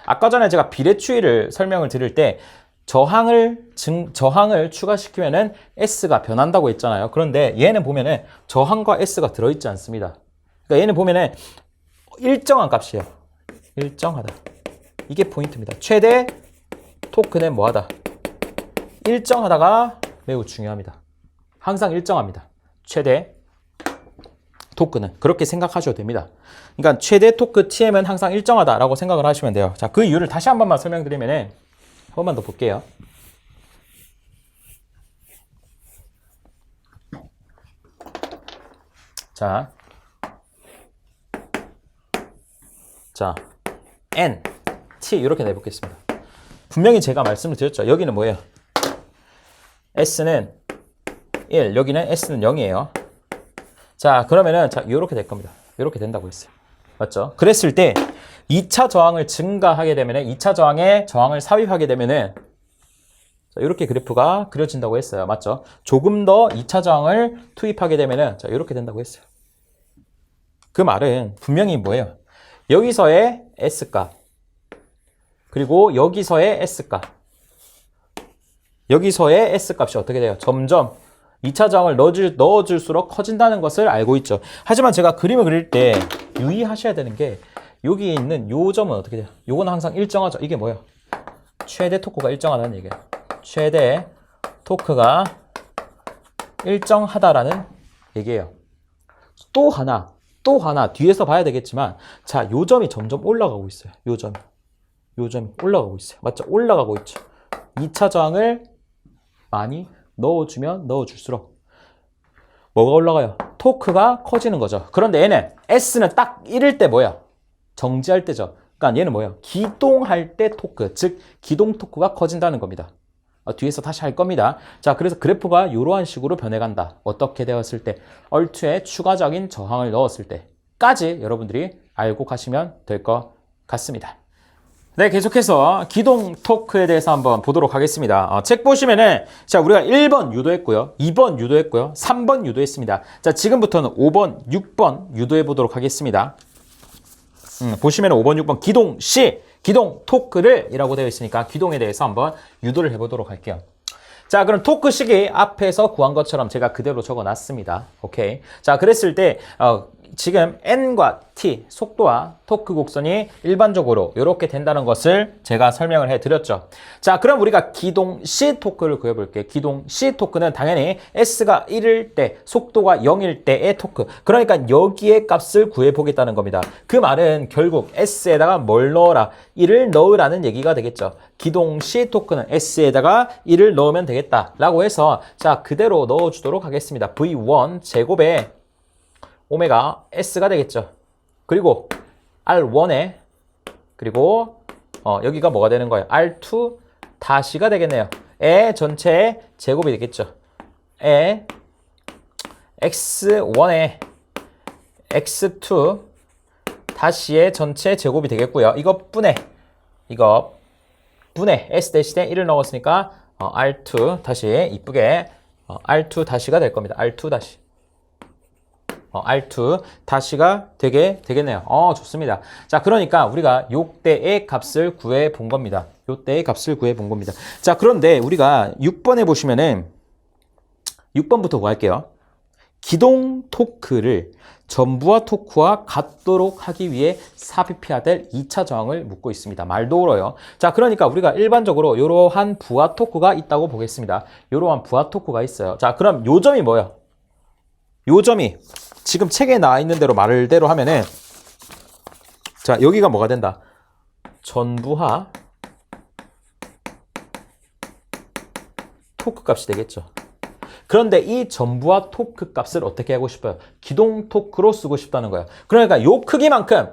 아까 전에 제가 비례추이를 설명을 드릴 때 저항을 추가시키면은 S가 변한다고 했잖아요. 그런데 얘는 보면은 저항과 S가 들어있지 않습니다. 그러니까 얘는 보면은 일정한 값이에요. 일정하다. 이게 포인트입니다. 최대 토크는 뭐하다? 일정하다가 매우 중요합니다. 항상 일정합니다. 최대 토크는 그렇게 생각하셔도 됩니다. 그러니까 최대 토크 TM은 항상 일정하다라고 생각을 하시면 돼요. 자, 그 이유를 다시 한 번만 설명드리면은 한 번만 더 볼게요. 자, N, T 이렇게 내보겠습니다. 분명히 제가 말씀을 드렸죠. 여기는 뭐예요? S는 1, 여기는 S는 0이에요. 자, 그러면은 자, 이렇게 될 겁니다. 이렇게 된다고 했어요. 맞죠? 그랬을 때 2차 저항을 증가하게 되면은 2차 저항을 삽입하게 되면은 자, 이렇게 그래프가 그려진다고 했어요. 맞죠? 조금 더 2차 저항을 투입하게 되면은 자, 이렇게 된다고 했어요. 그 말은 분명히 뭐예요? 여기서의 S값 그리고 여기서의 S값 여기서의 S값이 어떻게 돼요? 점점 2차 저항을 넣어줄수록 커진다는 것을 알고 있죠. 하지만 제가 그림을 그릴 때 유의하셔야 되는 게 여기 있는 요 점은 어떻게 돼요? 요건 항상 일정하죠. 이게 뭐예요? 최대 토크가 일정하다는 얘기예요. 최대 토크가 일정하다라는 얘기예요. 또 하나 뒤에서 봐야 되겠지만 자, 요 점이 점점 올라가고 있어요. 요 점이 올라가고 있어요. 맞죠? 올라가고 있죠. 2차 저항을 많이 넣어주면 넣어줄수록 뭐가 올라가요? 토크가 커지는 거죠. 그런데 얘는 S는 딱 1일 때 뭐야? 정지할 때죠. 그러니까 얘는 뭐예요? 기동할 때 토크, 즉 기동 토크가 커진다는 겁니다. 뒤에서 다시 할 겁니다. 자, 그래서 그래프가 이러한 식으로 변해간다. 어떻게 되었을 때? 얼투에 추가적인 저항을 넣었을 때까지 여러분들이 알고 가시면 될 것 같습니다. 네, 계속해서 기동 토크에 대해서 한번 보도록 하겠습니다. 책 보시면은, 자, 우리가 1번 유도했고요. 2번 유도했고요. 3번 유도했습니다. 자, 지금부터는 5번, 6번 유도해 보도록 하겠습니다. 보시면은 5번, 6번 기동 시, 기동 토크를 이라고 되어 있으니까 기동에 대해서 한번 유도를 해보도록 할게요. 자, 그럼 토크 시기 앞에서 구한 것처럼 제가 그대로 적어 놨습니다. 오케이. 자, 그랬을 때, 지금 n과 t, 속도와 토크 곡선이 일반적으로 이렇게 된다는 것을 제가 설명을 해드렸죠. 자, 그럼 우리가 기동 C 토크를 구해볼게요. 기동 C 토크는 당연히 S가 1일 때, 속도가 0일 때의 토크. 그러니까 여기에 값을 구해보겠다는 겁니다. 그 말은 결국 S에다가 뭘 넣어라? 1을 넣으라는 얘기가 되겠죠. 기동 C 토크는 S에다가 1을 넣으면 되겠다라고 해서 자, 그대로 넣어주도록 하겠습니다. V1 제곱에 오메가 S가 되겠죠. 그리고 R1에 그리고 여기가 뭐가 되는 거예요? R2 다시가 되겠네요. 에 전체의 제곱이 되겠죠. 에 X1에 X2 다시의 전체 제곱이 되겠고요. 이거 분해 S 대신에 1을 넣었으니까 R2 다시 이쁘게 R2 다시가 될 겁니다. R2 다시. R2 다시가 되겠네요. 좋습니다. 자, 그러니까 우리가 요때의 값을 구해 본 겁니다. 요때의 값을 구해 본 겁니다. 자, 그런데 우리가 6번에 보시면은 6번부터 구할게요. 기동 토크를 전부와 토크와 같도록 하기 위해 삽입해야 될 2차 저항을 묻고 있습니다. 말도 울어요. 자, 그러니까 우리가 일반적으로 이러한 부하 토크가 있다고 보겠습니다. 이러한 부하 토크가 있어요. 자, 그럼 요 점이 뭐예요? 요 점이 지금 책에 나와 있는 대로 말대로 하면은 자, 여기가 뭐가 된다? 전부하 토크 값이 되겠죠. 그런데 이 전부하 토크 값을 어떻게 하고 싶어요? 기동 토크로 쓰고 싶다는 거예요. 그러니까 요 크기만큼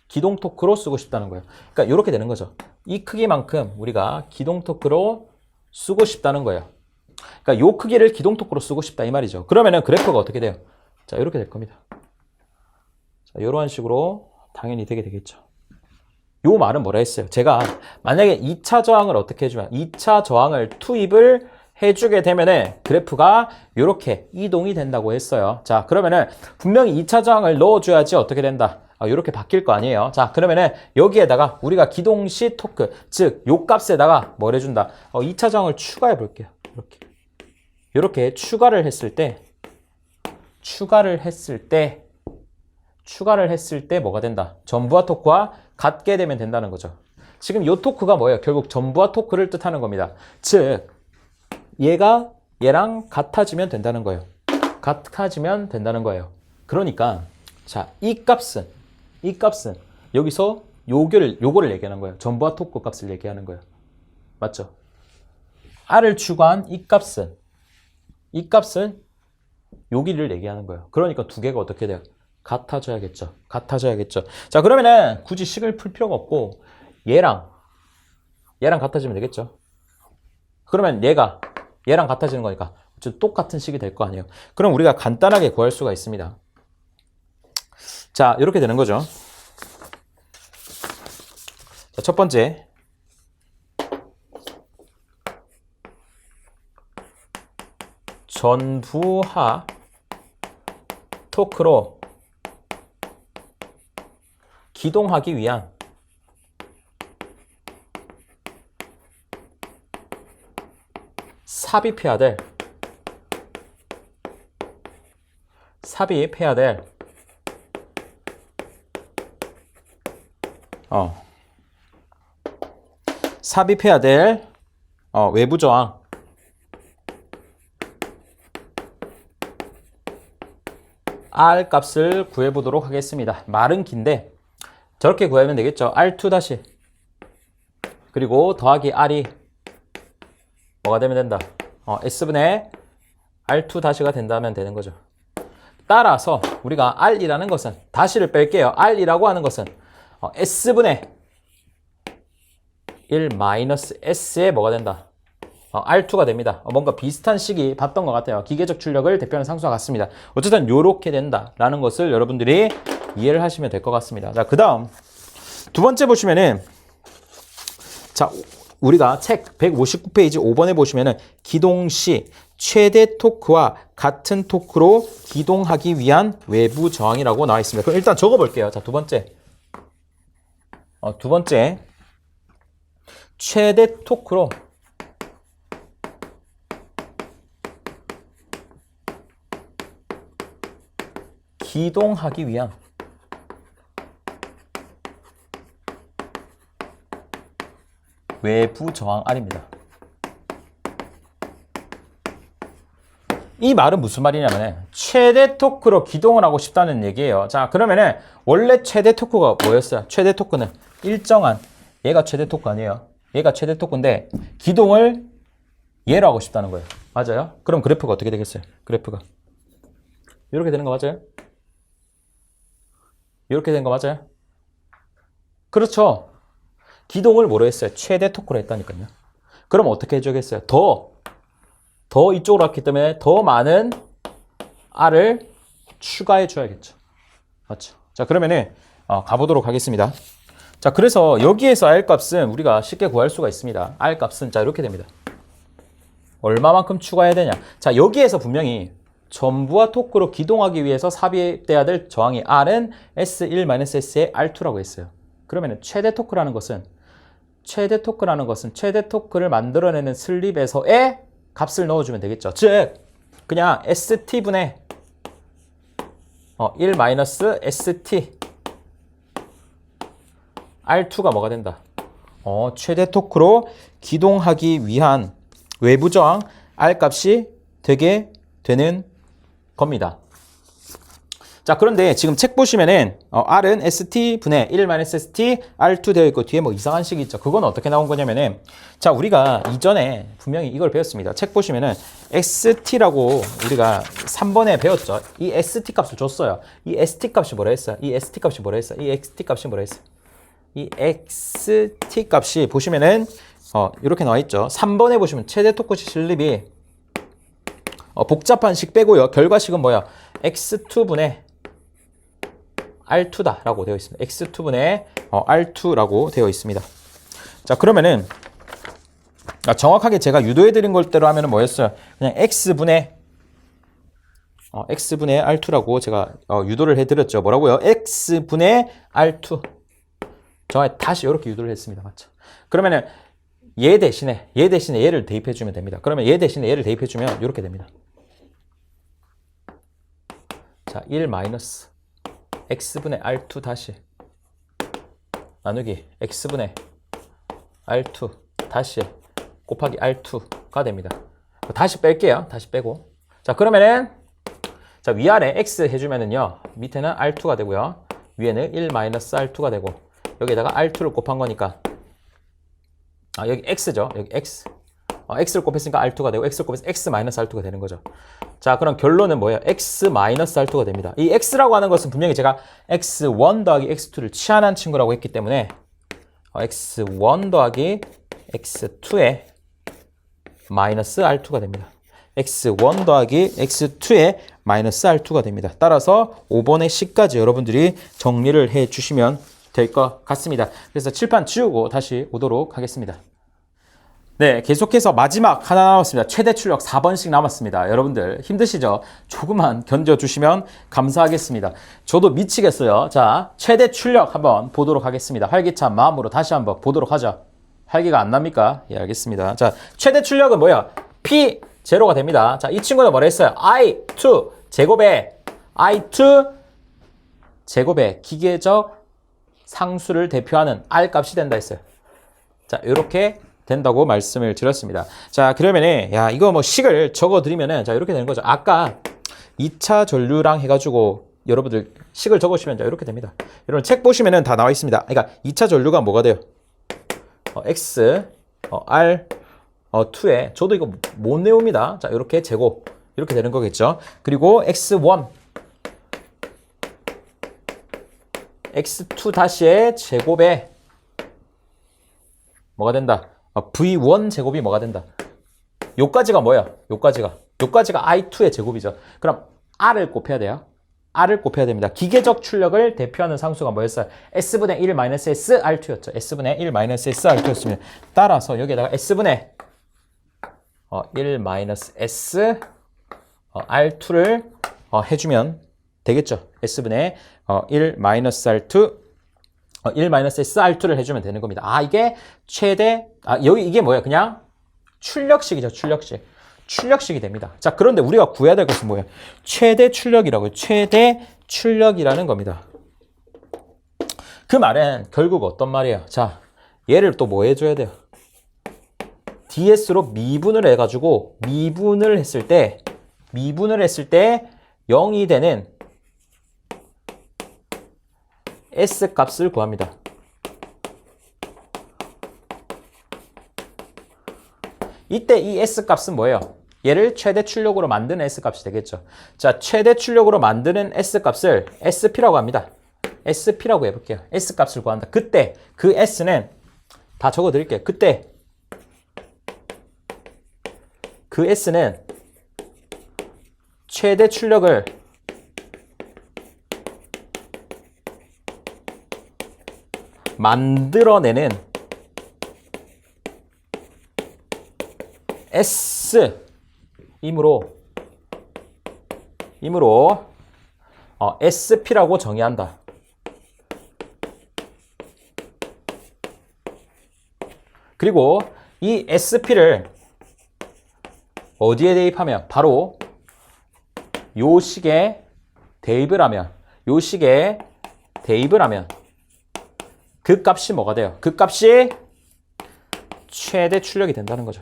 기동 토크로 쓰고 싶다는 거예요. 그러니까 이렇게 되는 거죠. 이 크기만큼 우리가 기동 토크로 쓰고 싶다는 거예요. 그러니까 요 크기를 기동 토크로 쓰고 싶다 이 말이죠. 그러면은 그래프가 어떻게 돼요? 자, 이렇게 될 겁니다. 자, 이러한 식으로 당연히 되게 되겠죠. 요 말은 뭐라 했어요? 제가 만약에 2차 저항을 어떻게 해주면 2차 저항을 투입을 해주게 되면은 그래프가 이렇게 이동이 된다고 했어요. 자, 그러면은 분명히 2차 저항을 넣어줘야지 어떻게 된다? 이렇게 바뀔 거 아니에요. 자, 그러면은 여기에다가 우리가 기동시 토크, 즉 요 값에다가 뭘 해준다? 2차 저항을 추가해 볼게요. 이렇게 추가를 했을 때 뭐가 된다? 전부하 토크와 같게 되면 된다는 거죠. 지금 요 토크가 뭐예요? 결국 전부하 토크를 뜻하는 겁니다. 즉 얘가 얘랑 같아지면 된다는 거예요. 그러니까 자, 이 값은 여기서 요거를 얘기하는 거예요. 전부하 토크 값을 얘기하는 거예요. 맞죠? R을 추가한 이 값은 여기를 얘기하는 거예요. 그러니까 두 개가 어떻게 돼요? 같아져야겠죠. 자, 그러면은 굳이 식을 풀 필요가 없고 얘랑 같아지면 되겠죠. 그러면 얘랑 같아지는 거니까 똑같은 식이 될 거 아니에요. 그럼 우리가 간단하게 구할 수가 있습니다. 자, 이렇게 되는 거죠. 자, 첫 번째 전부하 토크로 기동하기 위한 삽입해야 될 외부 저항 R 값을 구해보도록 하겠습니다. 말은 긴데 저렇게 구하면 되겠죠. R2 다시 그리고 더하기 R이 뭐가 되면 된다? S분의 R2 다시가 된다면 되는 거죠. 따라서 우리가 R이라는 것은 다시를 뺄게요. R이라고 하는 것은 S분의 1 마이너스 S에 뭐가 된다? R2가 됩니다. 뭔가 비슷한 식이 봤던 것 같아요. 기계적 출력을 대표하는 상수와 같습니다. 어쨌든 요렇게 된다라는 것을 여러분들이 이해를 하시면 될 것 같습니다. 자, 그 다음 두 번째 보시면은 자, 우리가 책 159페이지 5번에 보시면은 기동 시 최대 토크와 같은 토크로 기동하기 위한 외부 저항이라고 나와 있습니다. 그럼 일단 적어 볼게요. 자, 두 번째. 두 번째. 최대 토크로 기동하기 위한 외부 저항 R입니다. 이 말은 무슨 말이냐면 최대 토크로 기동을 하고 싶다는 얘기예요. 자, 그러면은 원래 최대 토크가 뭐였어요? 최대 토크는 일정한, 얘가 최대 토크 아니에요. 얘가 최대 토크인데 기동을 얘로 하고 싶다는 거예요. 맞아요? 그럼 그래프가 어떻게 되겠어요? 그래프가 이렇게 되는 거 맞아요? 이렇게 된 거 맞아요? 그렇죠. 기동을 뭐로 했어요? 최대 토크로 했다니까요. 그럼 어떻게 해줘야겠어요? 더 이쪽으로 왔기 때문에 더 많은 R을 추가해 줘야겠죠. 맞죠? 자, 그러면은 가보도록 하겠습니다. 자, 그래서 여기에서 R 값은 우리가 쉽게 구할 수가 있습니다. R 값은 자, 이렇게 됩니다. 얼마만큼 추가해야 되냐? 자, 여기에서 분명히 전부와 토크로 기동하기 위해서 삽입돼야 될 저항이 R은 S1-S의 R2라고 했어요. 그러면 최대 토크라는 것은 최대 토크를 만들어내는 슬립에서의 값을 넣어주면 되겠죠. 즉 그냥 ST분의 1-ST R2가 뭐가 된다? 최대 토크로 기동하기 위한 외부 저항 R 값이 되게 되는 겁니다. 자, 그런데 지금 책 보시면은 R은 ST분의 1-ST R2 되어 있고 뒤에 뭐 이상한 식이 있죠. 그건 어떻게 나온 거냐면은 자, 우리가 이전에 분명히 이걸 배웠습니다. 책 보시면은 ST라고 우리가 3번에 배웠죠. 이 ST 값을 줬어요. 이 ST 값이 뭐라 했어요? 이 ST 값이 뭐라 했어요? 이 XT 값이 뭐라 했어요? 이 XT 값이 보시면은 이렇게 나와 있죠. 3번에 보시면 최대 토크시 슬립이 복잡한 식 빼고요. 결과식은 뭐야? X2분의 R2다라고 되어 있습니다. X2분의 R2라고 되어 있습니다. 자, 그러면은 정확하게 제가 유도해드린 것대로 하면은 뭐였어요? 그냥 X분의 R2라고 제가 유도를 해드렸죠. 뭐라고요? X분의 R2. 정확히 다시 이렇게 유도를 했습니다. 맞죠? 그러면은 얘 대신에 얘를 대입해주면 됩니다. 그러면 얘 대신에 얘를 대입해주면 이렇게 됩니다. 자, 1-X분의 R2 다시 나누기 X분의 R2 다시 곱하기 R2가 됩니다. 다시 뺄게요. 다시 빼고. 자, 그러면은 자, 위아래 X 해주면은요, 밑에는 R2가 되고요, 위에는 1-R2가 되고, 여기에다가 R2를 곱한 거니까 여기 X죠. 여기 X. X를 곱했으니까 R2가 되고, X를 곱해서 X-R2가 되는 거죠. 자, 그럼 결론은 뭐예요? X-R2가 됩니다. 이 X라고 하는 것은 분명히 제가 X1 더하기 X2를 치환한 친구라고 했기 때문에 X1 더하기 X2의 마이너스 R2가 됩니다. X1 더하기 X2의 마이너스 R2가 됩니다. 따라서 5번의 C까지 여러분들이 정리를 해 주시면 될 것 같습니다. 그래서 칠판 지우고 다시 오도록 하겠습니다. 네, 계속해서 마지막 하나 남았습니다. 최대 출력 4번씩 남았습니다. 여러분들 힘드시죠? 조금만 견뎌주시면 감사하겠습니다. 저도 미치겠어요. 자, 최대 출력 한번 보도록 하겠습니다. 활기찬 마음으로 다시 한번 보도록 하죠. 활기가 안 납니까? 예, 알겠습니다. 자, 최대 출력은 뭐야? P 제로가 됩니다. 자, 이 친구는 뭐라 했어요? I2 제곱에 I2 제곱에 기계적 상수를 대표하는 R 값이 된다 했어요. 자, 이렇게 된다고 말씀을 드렸습니다. 자, 그러면은 이거 뭐 식을 적어 드리면은 자, 이렇게 되는 거죠. 아까 2차 전류랑 해가지고 여러분들 식을 적으시면 자, 이렇게 됩니다. 여러분 책 보시면은 다 나와 있습니다. 그러니까 2차 전류가 뭐가 돼요? X R 2에 저도 이거 못 내옵니다. 자, 이렇게 제곱 이렇게 되는 거겠죠. 그리고 X1 X2 다시의 제곱에 뭐가 된다? V1 제곱이 뭐가 된다? 요까지가 뭐야? 요까지가 I2의 제곱이죠. 그럼 R을 곱해야 돼요. R을 곱해야 됩니다. 기계적 출력을 대표하는 상수가 뭐였어요? S분의 1 S R2였죠. S분의 1 S R2였습니다. 따라서 여기에다가 S분의 1 S R2를 해주면 되겠죠. S분의 1 R2 1 S R2를 해주면 되는 겁니다. 이게 최대 여기 이게 뭐예요? 그냥 출력식이죠. 출력식이 됩니다. 자, 그런데 우리가 구해야 될 것은 뭐예요? 최대 출력이라고요. 최대 출력이라는 겁니다. 그 말은 결국 어떤 말이에요? 자, 얘를 또 뭐 해줘야 돼요? DS로 미분을 해가지고 미분을 했을 때 0이 되는 S 값을 구합니다. 이때 이 S 값은 뭐예요? 얘를 최대 출력으로 만드는 S 값이 되겠죠. 자, 최대 출력으로 만드는 S 값을 SP라고 합니다. SP라고 해볼게요. S 값을 구한다. 그때 그 S는 다 적어드릴게요. 그때 그 S는 최대 출력을 만들어내는 S이므로 SP라고 정의한다. 그리고 이 SP를 어디에 대입하면 바로 요 식에 대입을 하면 그 값이 뭐가 돼요? 그 값이 최대 출력이 된다는 거죠.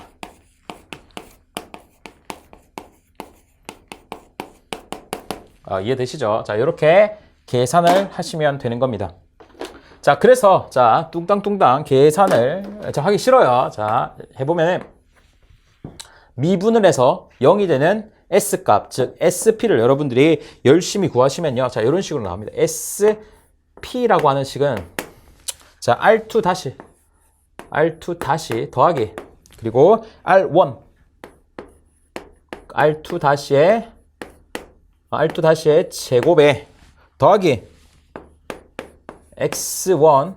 이해되시죠? 자, 이렇게 계산을 하시면 되는 겁니다. 자, 그래서 자, 뚱땅뚱땅 계산을 하기 싫어요. 자, 해보면 미분을 해서 0이 되는 S값, 즉 SP를 여러분들이 열심히 구하시면요. 자, 이런 식으로 나옵니다. SP라고 하는 식은 자, R2 다시 더하기 그리고 R2 다시의 제곱에 더하기 X1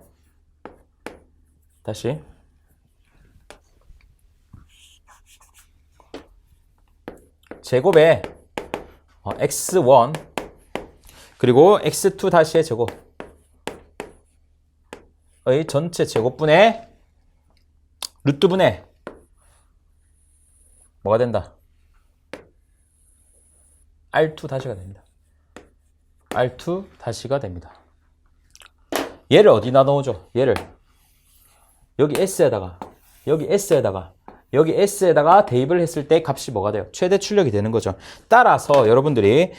다시 제곱에 X1 그리고 X2 다시의 제곱의 전체 제곱분의 루트분의 뭐가 된다? R2 다시가 됩니다. R2 다시가 됩니다. 얘를 어디다 넣어줘? 얘를 여기 S에다가 대입을 했을 때 값이 뭐가 돼요? 최대 출력이 되는 거죠. 따라서 여러분들이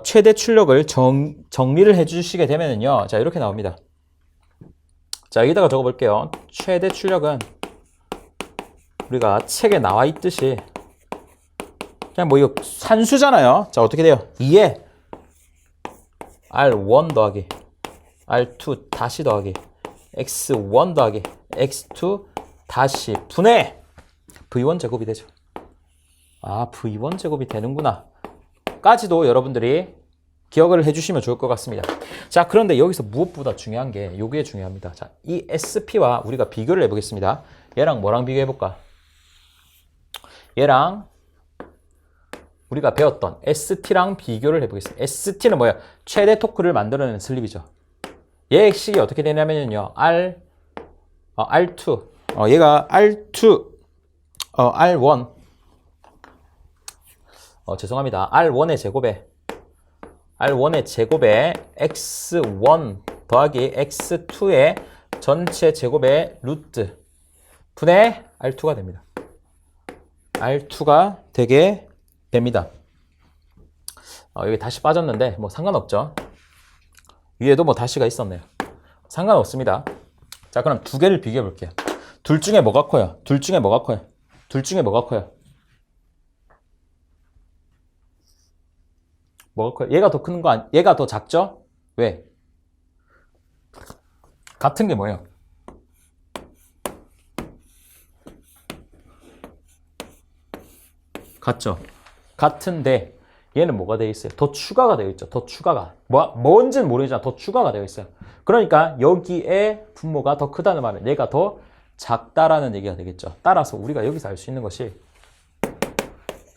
최대 출력을 정리를 해주시게 되면요. 자, 이렇게 나옵니다. 자, 여기다가 적어볼게요. 최대 출력은 우리가 책에 나와 있듯이 그냥 뭐 이거 산수잖아요. 자, 어떻게 돼요? 2에 R1 더하기 R2 다시 더하기 X1 더하기 X2 다시 분의 V1 제곱이 되죠. V1 제곱이 되는구나 까지도 여러분들이 기억을 해주시면 좋을 것 같습니다. 자, 그런데 여기서 무엇보다 중요한 게 요게 중요합니다. 자, 이 SP와 우리가 비교를 해보겠습니다. 얘랑 뭐랑 비교해볼까? 얘랑 우리가 배웠던 ST랑 비교를 해보겠습니다. ST는 뭐예요? 최대 토크를 만들어내는 슬립이죠. 얘의 식이 어떻게 되냐면요. R2. 얘가 R2, R1. 죄송합니다. R1의 제곱에 X1 더하기 X2의 전체 제곱의 루트 분의 R2가 됩니다. R2가 되게 됩니다. 여기 다시 빠졌는데 뭐 상관없죠. 위에도 뭐 다시가 있었네요. 상관없습니다. 자, 그럼 두 개를 비교해 볼게요. 둘 중에 뭐가 커요? 뭐가 커요? 얘가 더 큰 거 얘가 더 작죠? 왜? 같은 게 뭐예요? 같죠? 같은데 얘는 뭐가 되어 있어요? 더 추가가 되어 있죠. 더 추가가. 뭔지는 모르지만 더 추가가 되어 있어요. 그러니까 여기에 분모가 더 크다는 말은 얘가 더 작다라는 얘기가 되겠죠. 따라서 우리가 여기서 알 수 있는 것이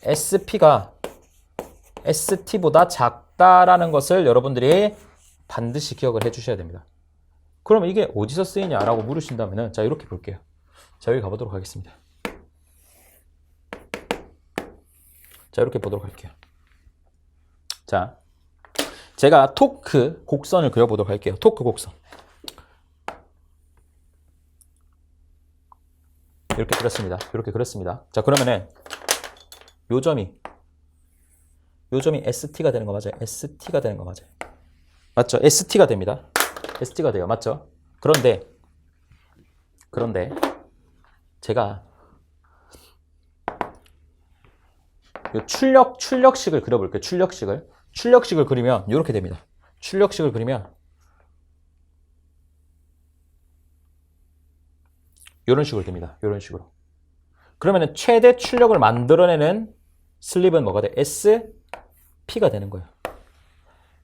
SP가 ST보다 작다라는 것을 여러분들이 반드시 기억을 해 주셔야 됩니다. 그러면 이게 어디서 쓰이냐라고 물으신다면은 자, 이렇게 볼게요. 자, 여기 가보도록 하겠습니다. 자, 이렇게 보도록 할게요. 자, 제가 토크 곡선을 그려보도록 할게요. 토크 곡선. 이렇게 그렸습니다. 이렇게 그렸습니다. 자, 그러면은 요 점이 ST가 되는 거 맞아요? ST가 되는 거 맞아요? 맞죠? ST가 됩니다. ST가 돼요. 맞죠? 그런데 제가 요 출력식을 그려볼게요. 출력식을 그리면 이렇게 됩니다. 출력식을 그리면 이런 식으로 됩니다. 이런 식으로. 그러면 최대 출력을 만들어내는 슬립은 뭐가 돼? SP가 되는 거예요.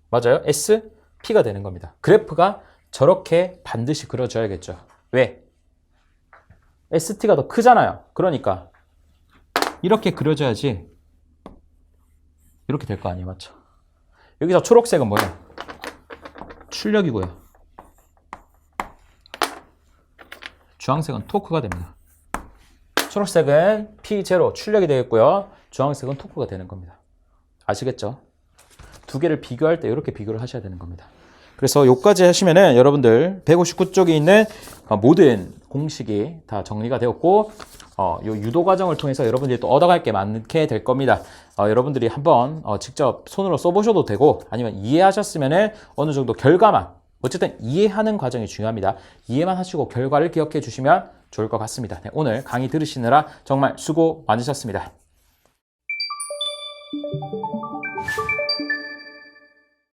맞아요? SP가 되는 겁니다. 그래프가 저렇게 반드시 그려줘야겠죠. 왜? ST가 더 크잖아요. 그러니까 이렇게 그려줘야지 이렇게 될 거 아니에요. 맞죠? 여기서 초록색은 뭐예요? 출력이고요. 주황색은 토크가 됩니다. 초록색은 P0 출력이 되겠고요. 주황색은 토크가 되는 겁니다. 아시겠죠? 두 개를 비교할 때 이렇게 비교를 하셔야 되는 겁니다. 그래서 여기까지 하시면은 여러분들 159쪽에 있는 모든 공식이 다 정리가 되었고 요 유도 과정을 통해서 여러분들이 또 얻어갈 게 많게 될 겁니다. 여러분들이 한번 직접 손으로 써보셔도 되고 아니면 이해하셨으면은 어느 정도 결과만 어쨌든 이해하는 과정이 중요합니다. 이해만 하시고 결과를 기억해 주시면 좋을 것 같습니다. 네, 오늘 강의 들으시느라 정말 수고 많으셨습니다.